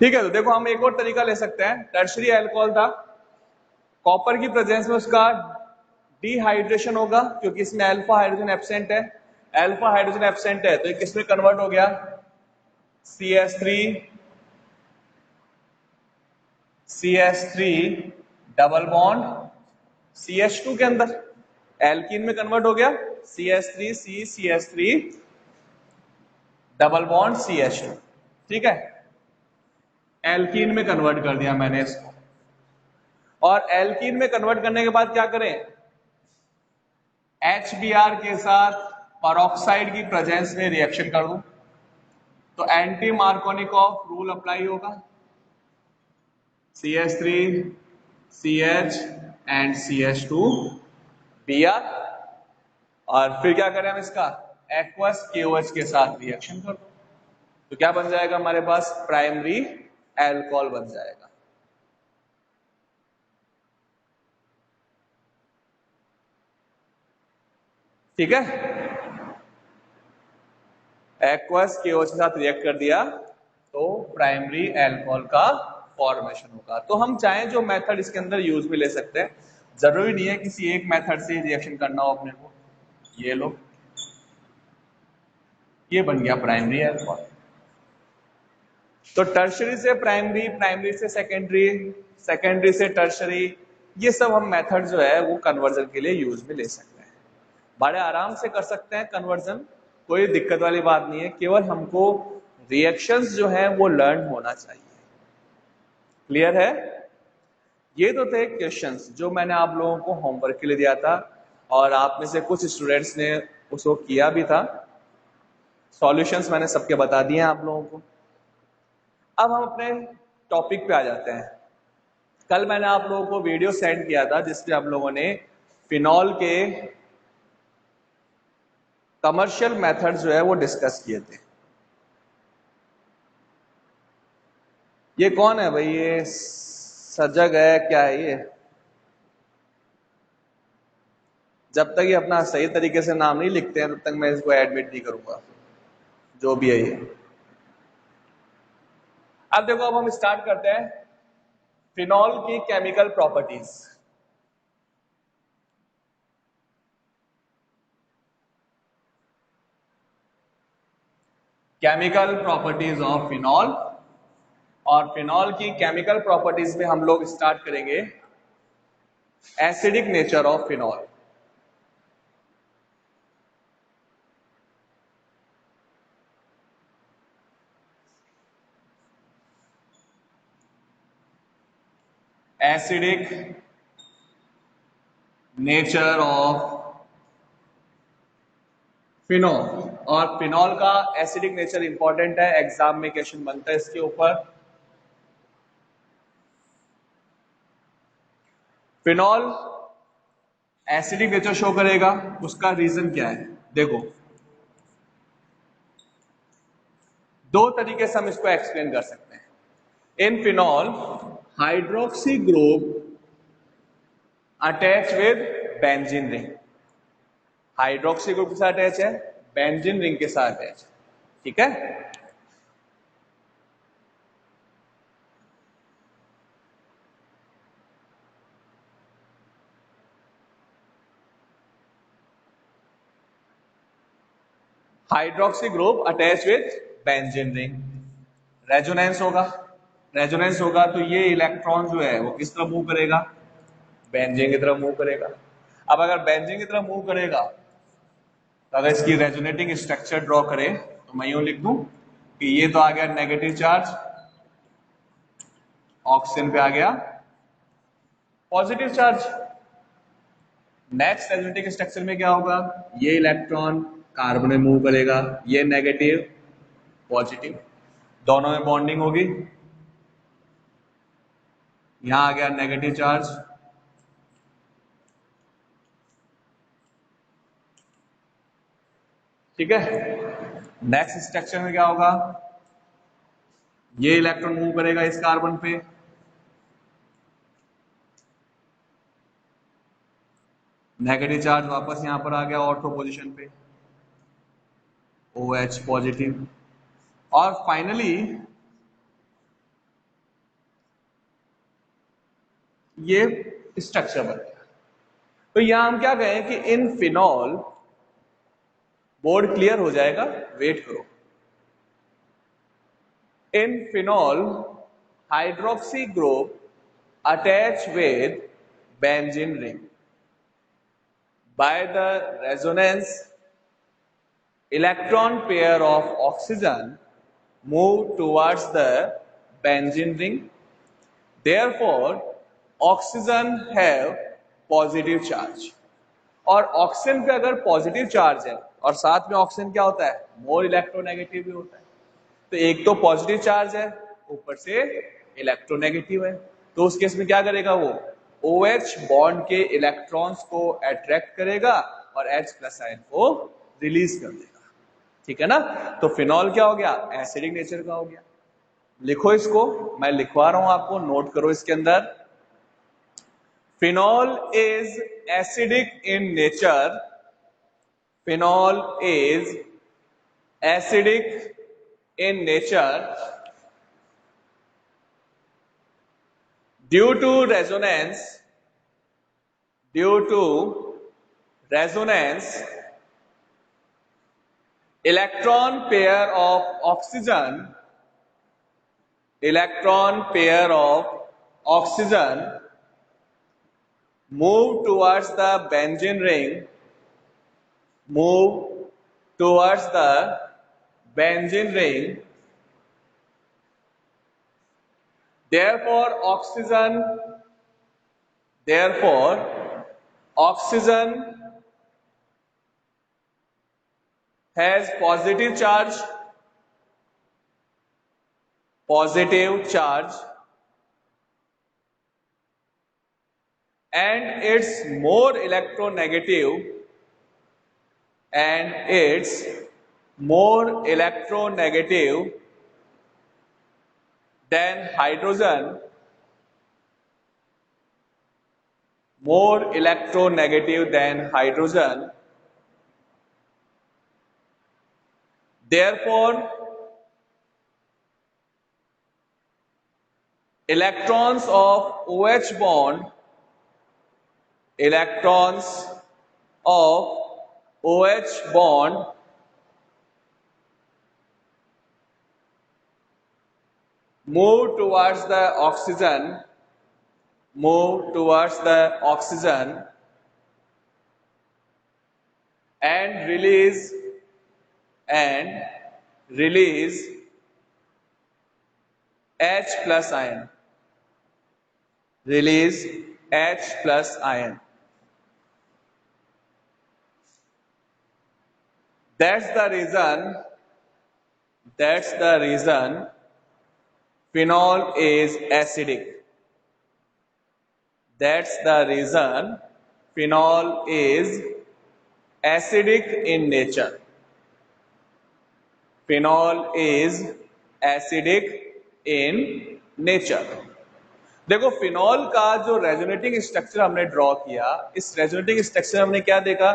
ठीक है, तो देखो हम एक और तरीका ले सकते हैं। टर्शरी अल्कोहल था, कॉपर की प्रेजेंस में उसका डिहाइड्रेशन होगा क्योंकि इसमें अल्फा हाइड्रोजन एब्सेंट है। अल्फा हाइड्रोजन एब्सेंट है तो ये किसमें कन्वर्ट हो गया, CH3 डबल बॉन्ड CH2 के अंदर, एल्कीन में कन्वर्ट हो गया CH3 डबल बॉन्ड CH2। ठीक है, एल्कीन में कन्वर्ट कर दिया मैंने इसको। और एल्कीन में कन्वर्ट करने के बाद क्या करें, HBr के साथ परऑक्साइड की प्रेजेंस में रिएक्शन कर दूं तो एंटी मार्कोनिकॉफ रूल अप्लाई होगा, CH3 CH एंड CH2Br। और फिर क्या करें हम इसका एक्वस KOH के साथ रिएक्शन कर दो तो क्या बन जाएगा हमारे पास, प्राइमरी अल्कोहल बन जाएगा। ठीक है, एक्वस KOH के साथ रिएक्ट कर दिया तो प्राइमरी अल्कोहल का फॉर्मेशन होगा। तो हम चाहें जो मेथड इसके अंदर यूज भी ले सकते हैं, जरूरी नहीं है किसी एक मेथड से रिएक्शन करना हो अपने को। ये लो, ये बन गया प्राइमरी अल्कोहल। तो टर्शरी से प्राइमरी, प्राइमरी से सेकेंडरी, सेकेंडरी से टर्शरी, ये सब हम मेथड जो है वो कन्वर्जन के लिए यूज में ले सकते हैं। बड़े आराम से कर सकते हैं कन्वर्जन, कोई दिक्कत वाली बात नहीं है, केवल हमको रिएक्शंस जो है वो लर्न होना चाहिए। क्लियर है? ये तो थे क्वेश्चंस जो मैंने आप लोगों को होमवर्क के लिए दिया था और आप में से कुछ स्टूडेंट्स ने उसको किया भी था। सॉल्यूशंस मैंने सबके बता दिए हैं आप लोगों को। अब हम अपने टॉपिक पे आ जाते हैं। कल मैंने आप लोगों को वीडियो सेंड किया था जिसपे आप लोगों ने फिनॉल के कमर्शियल मेथड जो है वो डिस्कस किए थे। ये कौन है भाई, ये सजग है क्या है ये? जब तक ये अपना सही तरीके से नाम नहीं लिखते हैं तब तक मैं इसको एडमिट नहीं करूंगा, जो भी है ये। अब देखो, अब हम स्टार्ट करते हैं फिनॉल की chemical properties. Chemical properties of phenol, और फिनॉल की केमिकल प्रॉपर्टीज में हम लोग स्टार्ट करेंगे acidic nature of phenol. Acidic nature of phenol, और फिनॉल का एसिडिक नेचर इंपॉर्टेंट है, एग्जाम में क्वेश्चन बनता है इसके ऊपर। फिनॉल एसिडिक नेचर शो करेगा, उसका रीजन क्या है? देखो, दो तरीके से हम इसको एक्सप्लेन कर सकते हैं। इन phenol hydroxy group attach with benzene ring, hydroxy group के साथ अटैच है, बेंजीन रिंग के साथ अटैच है। ठीक है, hydroxy group attach with benzene ring, resonance होगा। रेजोनेंस होगा तो ये इलेक्ट्रॉन जो है वो किस तरफ मूव करेगा, बेंजीन की तरफ मूव करेगा। अब अगर बेंजीन की तरफ मूव करेगा तो अगर इसकी रेजोनेटिंग स्ट्रक्चर ड्रॉ करें तो मैं यूं लिख दूं कि ये तो आ गया नेगेटिव चार्ज, ऑक्सीजन पे आ गया positive charge. Next resonating structure में क्या होगा, ये इलेक्ट्रॉन कार्बन में मूव करेगा, ये नेगेटिव पॉजिटिव, दोनों में बॉन्डिंग होगी, यहां आ गया नेगेटिव चार्ज, ठीक है। नेक्स्ट स्ट्रक्चर में क्या होगा, ये इलेक्ट्रॉन मूव करेगा इस कार्बन पे, नेगेटिव चार्ज वापस यहां पर आ गया ऑर्थो पोजीशन पे, OH पॉजिटिव। और फाइनली ये स्ट्रक्चर बन गया। तो यहां हम क्या कहें कि इन फिनॉल, बोर्ड क्लियर हो जाएगा, वेट करो। इन phenol hydroxy group attach with benzene ring by the resonance electron pair of oxygen move towards the benzene ring. Therefore oxygen have positive charge. और ऑक्सीजन पे अगर पॉजिटिव चार्ज है और साथ में ऑक्सीजन क्या होता है, मोर इलेक्ट्रोनेगेटिव भी होता है, तो एक तो पॉजिटिव चार्ज है ऊपर से इलेक्ट्रोनेगेटिव है, तो उस केस में क्या करेगा वो OH बॉन्ड के इलेक्ट्रॉन्स को अट्रैक्ट करेगा और H प्लस आयन को रिलीज कर देगा। ठीक है ना। तो फिनॉल क्या हो गया, एसिडिक नेचर का हो गया। लिखो इसको, मैं लिखवा रहा हूं आपको, नोट करो इसके अंदर। Phenol is acidic in nature, phenol is acidic in nature due to resonance electron pair of oxygen move towards the benzene ring. Therefore oxygen has positive charge and it's more electronegative than hydrogen, Therefore electrons of OH bond move towards the oxygen and release H plus ion. That's the reason phenol is acidic. That's the reason phenol is acidic in nature. Phenol is acidic in nature. देखो phenol का जो resonating structure हमने draw किया, इस resonating structure हमने क्या देखा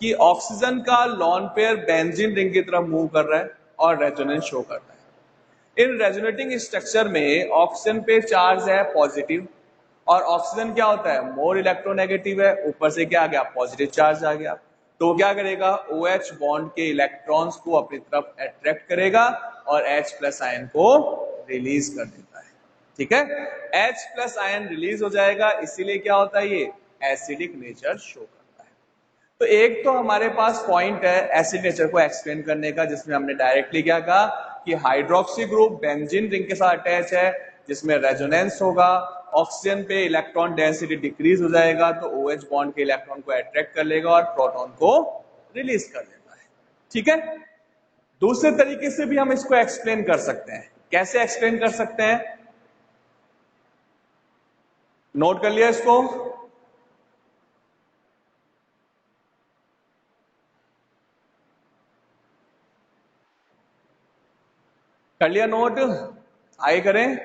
कि ऑक्सीजन का लॉन पेयर बेंजीन रिंग की तरफ मूव कर रहा है और रेजोनेंस शो कर रहा है। इन रेजोनेटिंग स्ट्रक्चर में ऑक्सीजन पे चार्ज है पॉजिटिव और ऑक्सीजन क्या होता है, मोर इलेक्ट्रोनेगेटिव है, ऊपर से क्या आ गया, पॉजिटिव चार्ज आ गया। तो क्या करेगा, OH बॉन्ड के इलेक्ट्रॉन्स को अपनी तरफ अट्रैक्ट करेगा और H प्लस आयन को रिलीज कर देता है। ठीक है, H प्लस आयन रिलीज हो जाएगा, इसीलिए क्या होता है, ये एसिडिक नेचर शो करता है। तो एक तो हमारे पास पॉइंट है एसिड नेचर को एक्सप्लेन करने का, जिसमें हमने डायरेक्टली क्या कहा कि हाइड्रोक्सी ग्रुप बेंजीन रिंग के साथ अटैच है, जिसमें रेजोनेंस होगा, ऑक्सीजन पे इलेक्ट्रॉन डेंसिटी डिक्रीज हो जाएगा, तो OH बॉन्ड के इलेक्ट्रॉन को अट्रैक्ट कर लेगा और प्रोटॉन को रिलीज कर देता है। ठीक है, दूसरे तरीके से भी हम इसको एक्सप्लेन कर सकते हैं। कैसे एक्सप्लेन कर सकते हैं, नोट कर लिया इसको। कर लिया नोट, आगे करें।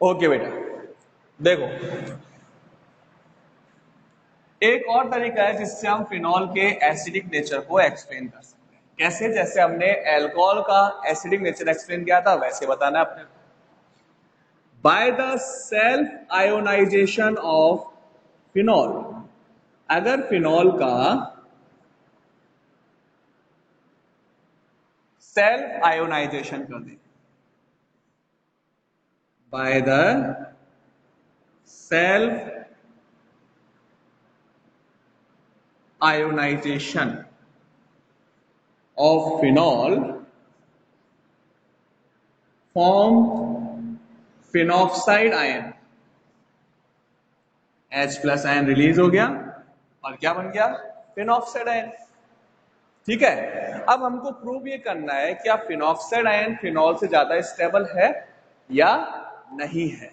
ओके बेटा, देखो एक और तरीका है जिससे हम फिनॉल के एसिडिक नेचर को एक्सप्लेन कर सकते हैं। कैसे, जैसे हमने अल्कोहल का एसिडिक नेचर एक्सप्लेन किया था, वैसे बताना है अपने। By the self ionization of phenol. अगर फिनॉल का सेल्फ आयोनाइजेशन कर दें, by the self ionization of phenol form phenoxide ion, H plus ion release हो गया और क्या बन गया? Phenoxide ion. ठीक है, अब हमको प्रूव ये करना है क्या फिनॉक्साइड आयन फिनॉल से ज्यादा स्टेबल है या नहीं है।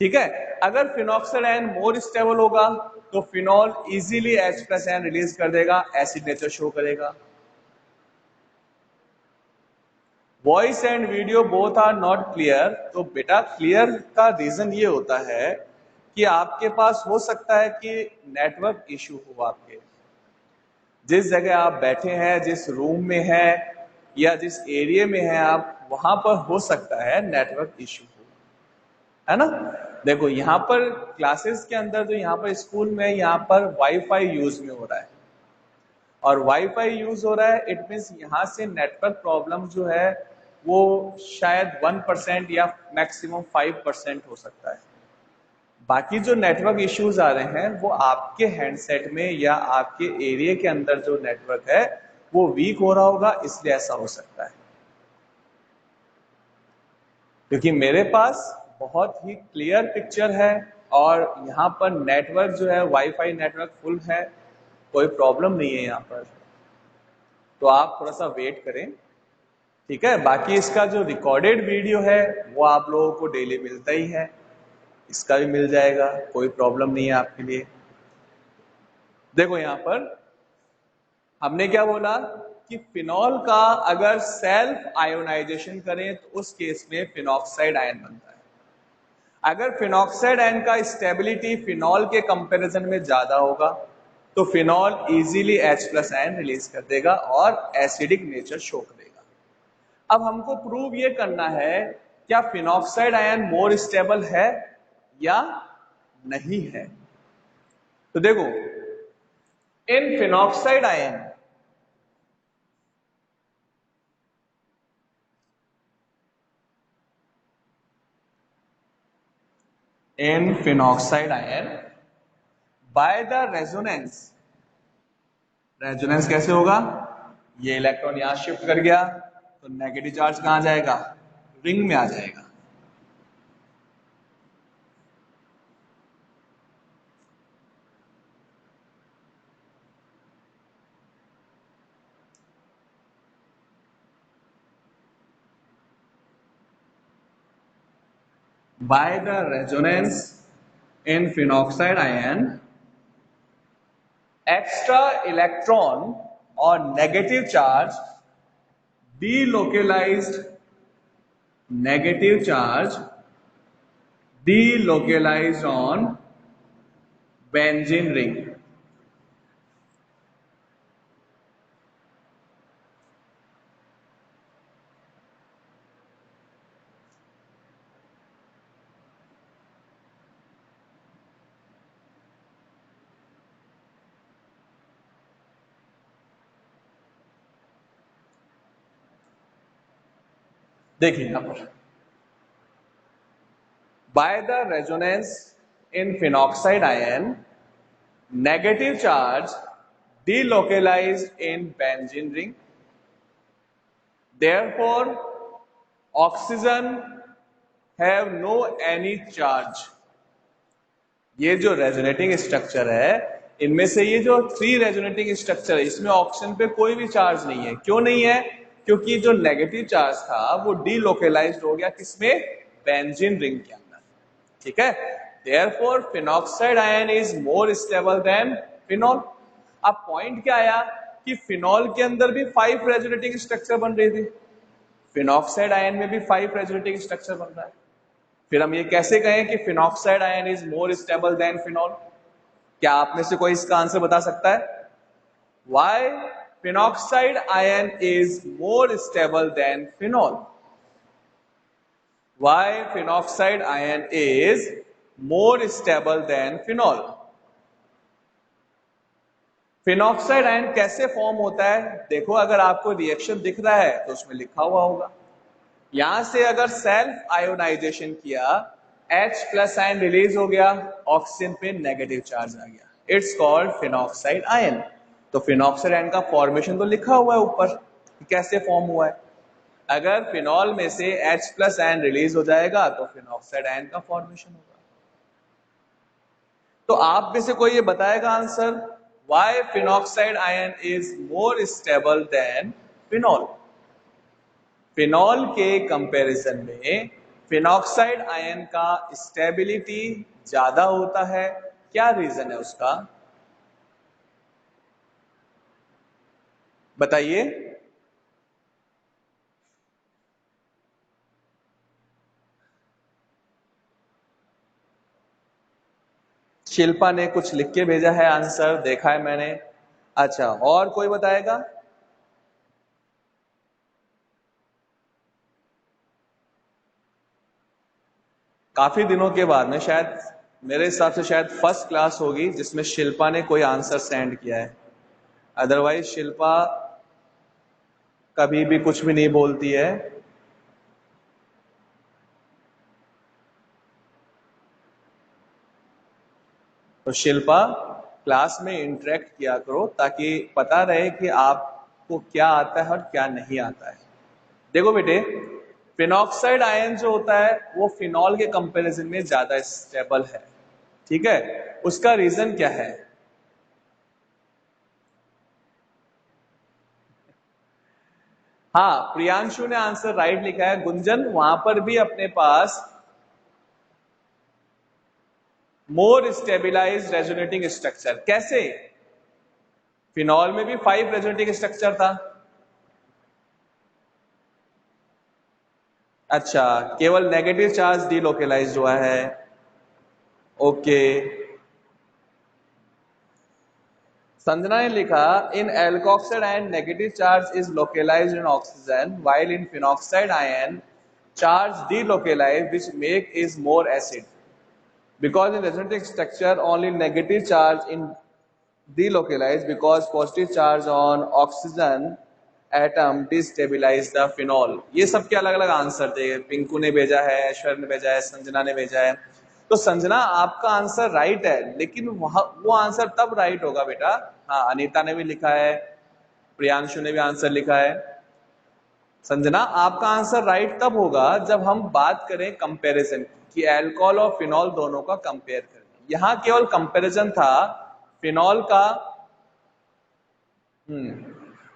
ठीक है, अगर फिनॉक्साइड आयन मोर स्टेबल होगा तो phenol easily H plus ion release कर देगा, एसिड नेचर शो करेगा। Voice and video both are not clear, तो बेटा क्लियर का रीजन ये होता है कि आपके पास हो सकता है कि नेटवर्क इशू हो, आपके जिस जगह आप बैठे हैं, जिस रूम में है या जिस एरिया में है आप, वहां पर हो सकता है नेटवर्क इशू हो, है ना। देखो यहाँ पर क्लासेस के अंदर, तो यहाँ पर स्कूल में यहाँ पर वाईफाई यूज में हो रहा है और वाईफाई यूज हो रहा है, इट मीन्स यहाँ से नेटवर्क प्रॉब्लम जो है वो शायद 1% या मैक्सिमम 5% हो सकता है। बाकी जो नेटवर्क इश्यूज आ रहे हैं वो आपके हैंडसेट में या आपके एरिया के अंदर जो नेटवर्क है वो वीक हो रहा होगा, इसलिए ऐसा हो सकता है। क्योंकि मेरे पास बहुत ही क्लियर पिक्चर है और यहाँ पर नेटवर्क जो है वाईफाई नेटवर्क फुल है, कोई प्रॉब्लम नहीं है यहाँ पर। तो आप थोड़ा सा वेट करें, ठीक है। बाकी इसका जो रिकॉर्डेड वीडियो है वो आप लोगों को डेली मिलता ही है, इसका भी मिल जाएगा, कोई प्रॉब्लम नहीं है आपके लिए। देखो यहाँ पर हमने क्या बोला कि फिनॉल का अगर सेल्फ आयोनाइजेशन करें तो उस केस में फिनॉक्साइड आयन बनता है। अगर फिनॉक्साइड आयन का स्टेबिलिटी फिनॉल के कंपैरिजन में ज्यादा होगा तो phenol easily H plus ion release कर देगा और एसिडिक नेचर शो करेगा। अब हमको प्रूव ये करना है क्या फिनॉक्साइड आयन मोर स्टेबल है या नहीं है। तो देखो in phenoxide ion by the resonance, resonance कैसे होगा, ये इलेक्ट्रॉन यहां शिफ्ट कर गया तो नेगेटिव चार्ज कहां जाएगा, रिंग में आ जाएगा। By the resonance in phenoxide ion, extra electron or negative charge delocalized, negative charge delocalized on benzene ring। देखिए यहां पर by the resonance in phenoxide ion, negative charge delocalized in benzene ring, therefore oxygen have no any charge। ये जो resonating structure है इनमें से ये जो 3 रेजोनेटिंग स्ट्रक्चर है इसमें ऑक्सीजन पे कोई भी चार्ज नहीं है। क्यों नहीं है, क्योंकि जो नेगेटिव चार्ज था वो डीलोकलाइज्ड हो गया किसमें, बेंजीन रिंग के अंदर। ठीक है, therefore phenoxide ion is more stable than phenol. अब पॉइंट क्या आया कि फिनॉल के अंदर भी 5 रेजोनेटिंग स्ट्रक्चर बन रही थी, फिनॉक्साइड आयन में भी 5 रेजोनेटिंग स्ट्रक्चर बन रहा है। फिर हम ये कैसे कहें कि phenoxide ion is more stable than phenol. क्या आप में से कोई इसका आंसर बता सकता है, why phenoxide ion is more stable than phenol. Why phenoxide ion is more stable than phenol. Phenoxide ion कैसे फॉर्म होता है? देखो, अगर आपको रिएक्शन दिख रहा है तो उसमें लिखा हुआ होगा। यहां से अगर सेल्फ आयोनाइजेशन किया, H प्लस आयन रिलीज हो गया, ऑक्सीजन पे नेगेटिव चार्ज आ गया, इट्स कॉल्ड फिनॉक्साइड आयन। तो फिनॉक्साइड आयन का फॉर्मेशन तो लिखा हुआ है ऊपर कि कैसे फॉर्म हुआ है। अगर फिनॉल में से H प्लस आयन रिलीज हो जाएगा तो फिनॉक्साइड आयन का फॉर्मेशन होगा। तो आप में से कोई ये बताएगा answer, why phenoxide ion is more stable than phenol? Phenol के कंपैरिजन में फिनॉक्साइड आयन का स्टेबिलिटी ज्यादा होता है, क्या रीजन है उसका? बताइए। शिल्पा ने कुछ लिख के भेजा है आंसर, देखा है मैंने। अच्छा, और कोई बताएगा? काफी दिनों के बाद में, शायद मेरे हिसाब से शायद फर्स्ट क्लास होगी जिसमें शिल्पा ने कोई आंसर सेंड किया है। अदरवाइज शिल्पा कभी भी कुछ भी नहीं बोलती है। तो शिल्पा, क्लास में इंटरेक्ट किया करो ताकि पता रहे कि आपको क्या आता है और क्या नहीं आता है। देखो बेटे, फिनॉक्साइड आयन जो होता है वो फिनॉल के कंपैरिजन में ज्यादा स्टेबल है, ठीक है। उसका रीजन क्या है? हाँ, प्रियांशु ने आंसर राइट लिखा है। गुंजन, वहां पर भी अपने पास मोर स्टेबिलाईज रेजोनेटिंग स्ट्रक्चर। कैसे? फिनॉल में भी 5 रेजोनेटिंग स्ट्रक्चर था। अच्छा, केवल नेगेटिव चार्ज डीलोकेलाइज हुआ है। ओके। संजना ने लिखा, in alkoxide ion negative charge is localized in oxygen while in phenoxide ion charge delocalized which make is more acid because in resonating structure only negative charge in delocalized because positive charge on oxygen atom destabilize the phenol. ये सबके अलग अलग answer थे। पिंकू ने भेजा है, ऐश्वर्य ने भेजा है, संजना ने भेजा है। तो संजना, आपका आंसर राइट है, लेकिन वो आंसर तब राइट होगा बेटा। हाँ, अनीता ने भी लिखा है, प्रियांशु ने भी आंसर लिखा है। संजना, आपका आंसर राइट तब होगा जब हम बात करें कंपैरिजन की, अल्कोहल और फिनॉल दोनों का कंपेयर करें। यहां केवल कंपैरिजन था फिनॉल का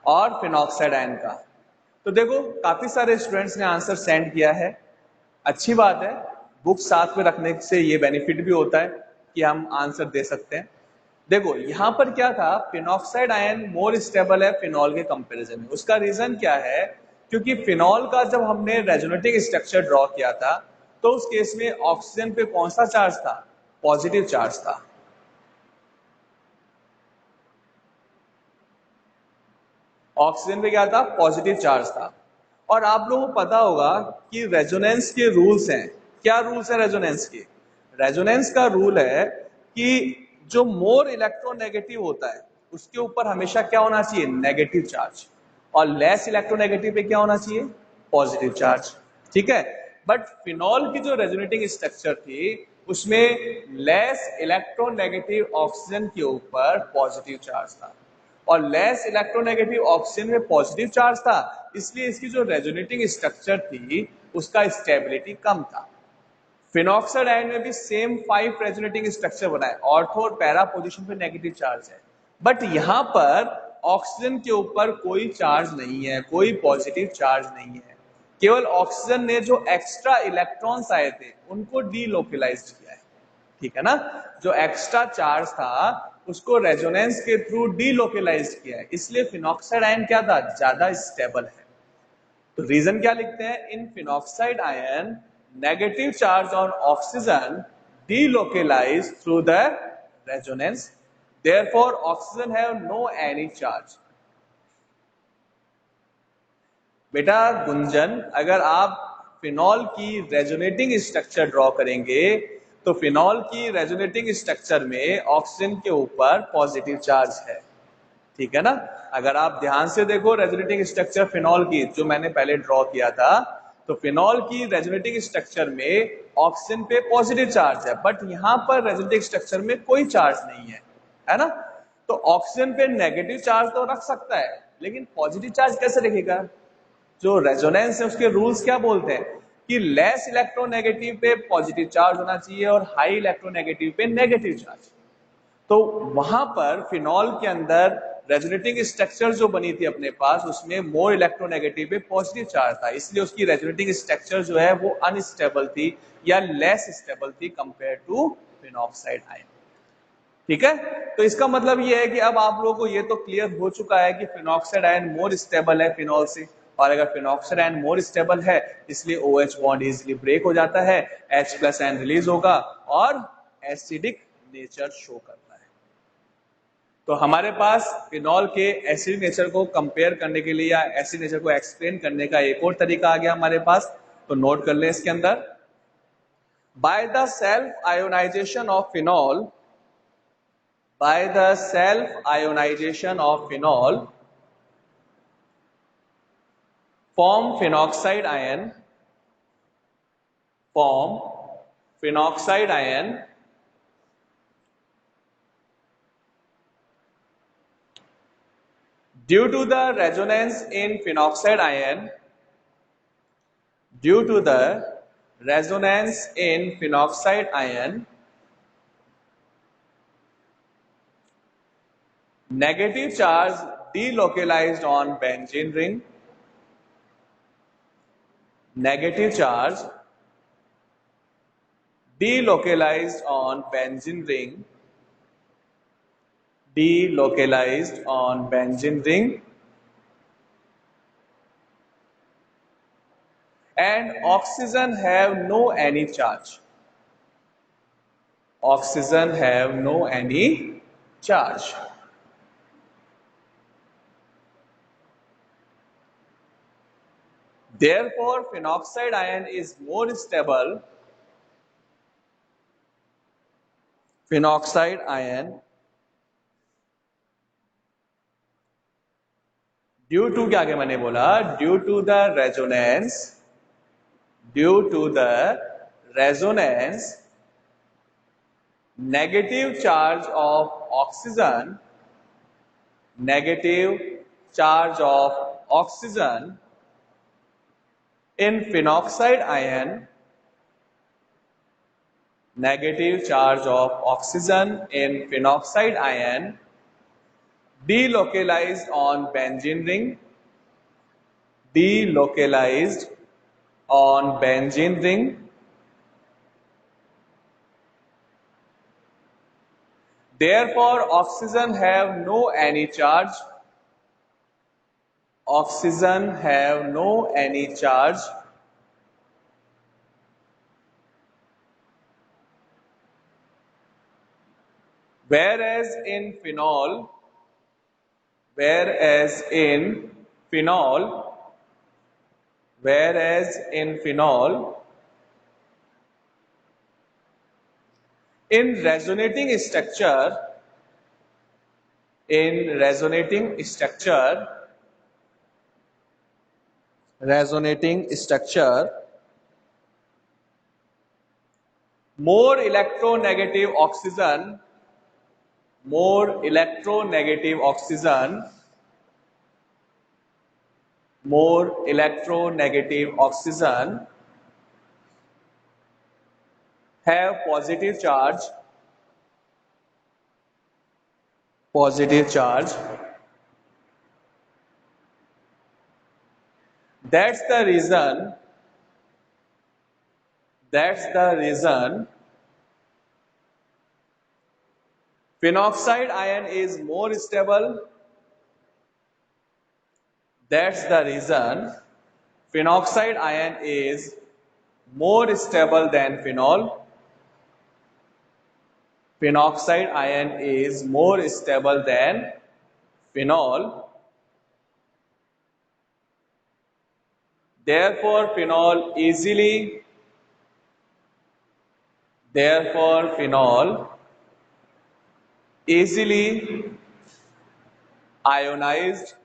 और फिनॉक्साइड आयन का। तो देखो, काफी सारे स्टूडेंट्स ने आंसर सेंड किया है, अच्छी बात है। बुक साथ में रखने से ये बेनिफिट भी होता है कि हम आंसर दे सकते हैं। देखो, यहां पर क्या था, फिनॉक्साइड आयन मोर स्टेबल है फिनॉल के कंपैरिजन में। उसका रीजन क्या है? क्योंकि फिनॉल का जब हमने रेजोनेटिंग स्ट्रक्चर ड्रॉ किया था तो उस केस में ऑक्सीजन पे कौन सा चार्ज था? पॉजिटिव चार्ज था। ऑक्सीजन पे क्या था? पॉजिटिव चार्ज था। और आप लोगों को पता होगा कि रेजोनेंस के रूल्स हैं। क्या रूल्स है रेजोनेंस के? रेजोनेंस का रूल है कि जो मोर इलेक्ट्रोनेगेटिव होता है उसके ऊपर हमेशा क्या होना चाहिए? Negative charge. और लेस इलेक्ट्रोनेगेटिव पे क्या होना चाहिए? Positive charge. ठीक है। बट फिनॉल की जो रेजोनेटिंग स्ट्रक्चर थी उसमें लेस इलेक्ट्रोनेगेटिव ऑक्सीजन के ऊपर पॉजिटिव चार्ज था और लेस इलेक्ट्रोनेगेटिव ऑक्सीजन में पॉजिटिव चार्ज था, इसलिए इसकी जो रेजोनेटिंग स्ट्रक्चर थी उसका स्टेबिलिटी कम था। फिनॉक्साइड आयन में भी सेम 5 रेजोनेटिंग स्ट्रक्चर बना है, ऑर्थो और पैरा पोजीशन पे नेगेटिव चार्ज है, बट यहां पर ऑक्सीजन के ऊपर कोई चार्ज नहीं है, कोई पॉजिटिव चार्ज नहीं है। केवल ऑक्सीजन ने जो एक्स्ट्रा इलेक्ट्रॉन्स आए थे उनको डीलोकेलाइज किया है, ठीक है ना। जो एक्स्ट्रा चार्ज था उसको रेजोनेंस के थ्रू डीलोकेलाइज किया है, इसलिए फिनॉक्साइड आयन क्या था? ज्यादा स्टेबल है। तो रीजन क्या लिखते हैं? In phenoxide ion negative charge on oxygen delocalize through the resonance, therefore oxygen have no any charge. बेटा गुंजन, अगर आप फिनॉल की रेजोनेटिंग स्ट्रक्चर ड्रॉ करेंगे तो फिनॉल की रेजोनेटिंग स्ट्रक्चर में ऑक्सीजन के ऊपर पॉजिटिव चार्ज है, ठीक है ना। अगर आप ध्यान से देखो रेजोनेटिंग स्ट्रक्चर फिनॉल की जो मैंने पहले ड्रॉ किया था, तो फिनॉल की रेजोनेटिंग स्ट्रक्चर में ऑक्सीजन पे पॉजिटिव चार्ज है, बट यहां पर रेजोनेटिंग स्ट्रक्चर में कोई चार्ज नहीं है ना। तो ऑक्सीजन पे नेगेटिव चार्ज तो रख सकता है, लेकिन पॉजिटिव चार्ज कैसे रखेगा। जो रेजोनेंस है उसके रूल्स क्या बोलते हैं कि लेस इलेक्ट्रोनेगेटिव पे पॉजिटिव चार्ज होना चाहिए और हाई इलेक्ट्रोनेगेटिव पे नेगेटिव चार्ज। तो वहां पर फिनॉल के अंदर रेजोनेटिंग स्ट्रक्चर जो बनी थी अपने पास, उसमें मोर इलेक्ट्रोनेगेटिव पे पॉजिटिव चार्ज था, इसलिए उसकी रेजोनेटिंग स्ट्रक्चर जो है वो अनस्टेबल थी या लेस स्टेबल थी कंपेयर टू फिनॉक्साइड आयन, ठीक है। तो इसका मतलब ये है कि अब आप लोगों को ये तो क्लियर हो चुका है कि फिनॉक्साइड आयन मोर स्टेबल है फिनॉल से, और अगर फिनॉक्साइड आयन मोर स्टेबल है इसलिए OH बॉन्ड इजिली ब्रेक हो जाता है, H+ रिलीज होगा और एसिडिक नेचर शो करता है। तो हमारे पास फिनॉल के एसिड नेचर को कंपेयर करने के लिए या एसिड नेचर को एक्सप्लेन करने का एक और तरीका आ गया हमारे पास, तो नोट कर लें इसके अंदर। By the self ionization of phenol, by the self ionization of phenol, form phenoxide ion, form phenoxide ion due to the resonance in phenoxide ion, due to the resonance in phenoxide ion, negative charge delocalized on benzene ring, negative charge delocalized on benzene ring, delocalized on benzene ring, and oxygen have no any charge, oxygen have no any charge. Therefore phenoxide ion is more stable, phenoxide ion due to क्या आगे मैंने बोला, due to the resonance, due to the resonance negative charge of oxygen, negative charge of oxygen in phenoxide ion, negative charge of oxygen in phenoxide ion delocalized on benzene ring, delocalized on benzene ring, therefore oxygen have no any charge, oxygen have no any charge, whereas in phenol, whereas in phenol, whereas in phenol, in resonating structure, in resonating structure, resonating structure, more electronegative oxygen, more electronegative oxygen, more electronegative oxygen have positive charge, positive charge. That's the reason, that's the reason phenoxide ion is more stable. That's the reason phenoxide ion is more stable than phenol. Phenoxide ion is more stable than phenol. Therefore, phenol easily ionized,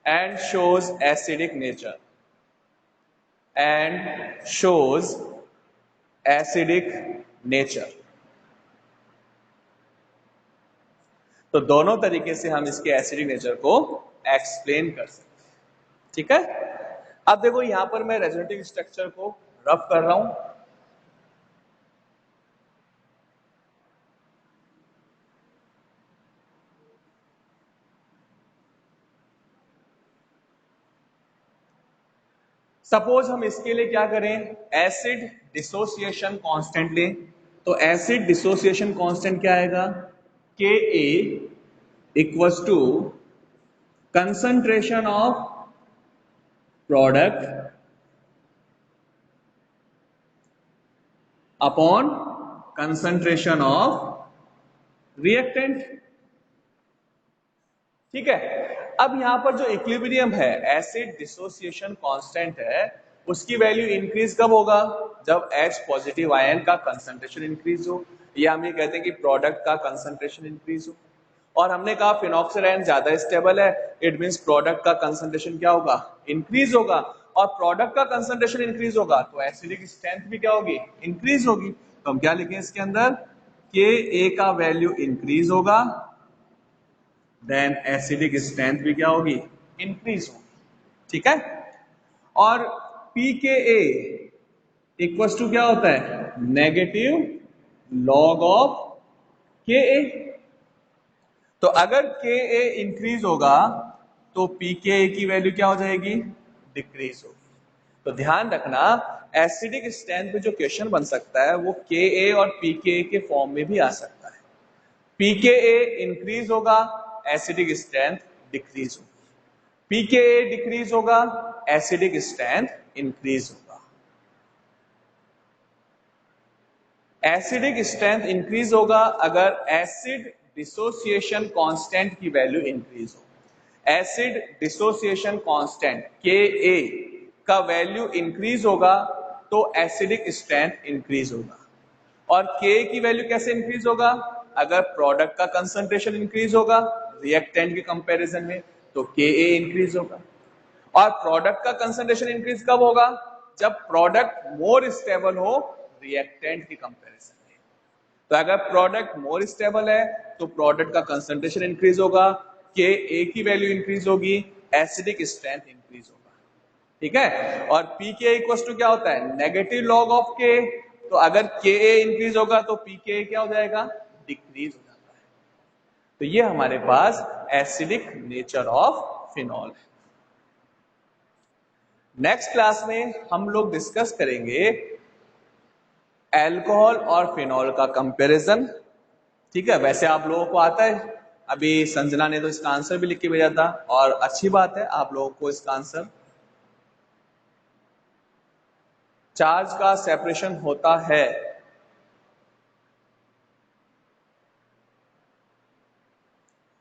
and shows acidic nature, and shows acidic nature. तो दोनों तरीके से हम इसके acidic nature को explain कर सकते हैं। ठीक है, अब देखो यहां पर मैं रेजोनेटिंग स्ट्रक्चर को रफ कर रहा हूं। सपोज हम इसके लिए क्या करें, एसिड डिसोसिएशन कांस्टेंट लें। तो एसिड डिसोसिएशन कांस्टेंट क्या आएगा, K A equals to concentration of product upon concentration of reactant. ठीक है, अब यहां पर जो इक्विलिब्रियम है, एसिड डिसोसिएशन कांस्टेंट है, उसकी वैल्यू इंक्रीज कब होगा, जब H पॉजिटिव आयन का कंसंट्रेशन इंक्रीज हो, या हम ये कहते हैं कि प्रोडक्ट का कंसंट्रेशन इंक्रीज हो। और हमने कहा फिनॉक्साइड आयन ज्यादा स्टेबल है, इट मींस प्रोडक्ट का कंसंट्रेशन क्या होगा, इंक्रीज होगा। और प्रोडक्ट का कंसंट्रेशन इंक्रीज होगा तो एसिडिक स्ट्रेंथ भी क्या होगी, इंक्रीज होगी। तो हम क्या लिखें इसके अंदर, के ए का वैल्यू इंक्रीज होगा, देन एसिडिक स्ट्रेंथ भी क्या होगी, इंक्रीज होगी। ठीक है, और pKa इक्वल्स टू क्या होता है, नेगेटिव लॉग ऑफ Ka। तो अगर Ka इंक्रीज होगा तो pKa की वैल्यू क्या हो जाएगी, डिक्रीज होगी। तो ध्यान रखना, एसिडिक स्ट्रेंथ पे जो क्वेश्चन बन सकता है वो Ka और pKa के फॉर्म में भी आ सकता है। pKa इंक्रीज होगा, एसिडिक स्ट्रेंथ डिक्रीज होगी। pKa डिक्रीज होगा, एसिडिक स्ट्रेंथ इंक्रीज होगा। एसिडिक स्ट्रेंथ इंक्रीज होगा अगर एसिड डिसोसिएशन कांस्टेंट की वैल्यू इंक्रीज हो। एसिड डिसोसिएशन कांस्टेंट Ka का वैल्यू इंक्रीज होगा तो एसिडिक स्ट्रेंथ इंक्रीज होगा। और Ka की वैल्यू कैसे इंक्रीज होगा, अगर प्रोडक्ट का कंसंट्रेशन इंक्रीज होगा रिएक्टेंट के कंपैरिजन में तो Ka इंक्रीज होगा। और प्रोडक्ट का कंसंट्रेशन इंक्रीज कब होगा, जब प्रोडक्ट मोर स्टेबल हो रिएक्टेंट के कंपैरिजन में। तो अगर प्रोडक्ट मोर स्टेबल है तो प्रोडक्ट का कंसंट्रेशन इंक्रीज होगा, के ए की वैल्यू इंक्रीज होगी, एसिडिक स्ट्रेंथ इंक्रीज होगा। ठीक है, और पी के इक्वल टू क्या होता है, नेगेटिव लॉग ऑफ के। तो अगर के ए इंक्रीज होगा तो पी के क्या हो जाएगा, डिक्रीज हो जाता है। तो ये हमारे पास एसिडिक नेचर ऑफ फिनॉल है। नेक्स्ट क्लास में हम लोग डिस्कस करेंगे अल्कोहल और फिनॉल का कंपैरिजन। ठीक है, वैसे आप लोगों को आता है, अभी संजना ने तो इसका आंसर भी लिख के भेजा था, और अच्छी बात है आप लोगों को इसका आंसर। चार्ज का सेपरेशन होता है,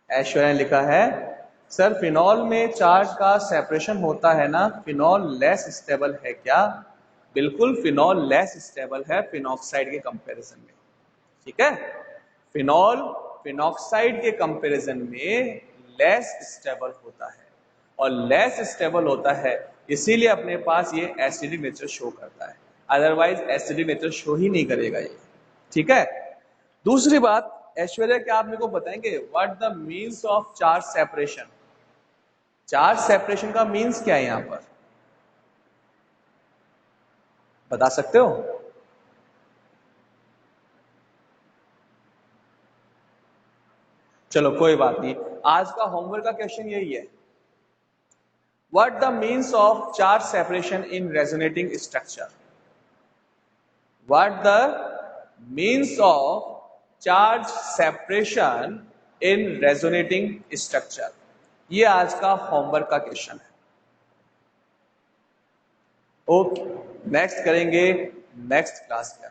ऐश्वर्या ने लिखा है सर फिनॉल में चार्ज का सेपरेशन होता है ना, फिनॉल लेस स्टेबल है क्या। बिल्कुल फिनॉल लेस स्टेबल है फिनॉक्साइड के कंपैरिजन में। ठीक है, फिनॉल फिनॉक्साइड के कंपैरिजन में लेस स्टेबल होता है, और लेस स्टेबल होता है इसीलिए अपने पास ये एसिडिक नेचर शो करता है, अदरवाइज एसिडिक नेचर शो ही नहीं करेगा ये। ठीक है, दूसरी बात ऐश्वर्या, क्या आप मेरे को बताएंगे what the means of charge separation. Charge separation का मीन्स क्या है यहां पर, बता सकते हो। चलो कोई बात नहीं, आज का होमवर्क का क्वेश्चन यही है, what the means of charge separation in resonating structure. What the means of charge separation in resonating structure, ये आज का होमवर्क का क्वेश्चन है। ओके, नेक्स्ट करेंगे नेक्स्ट क्लास में।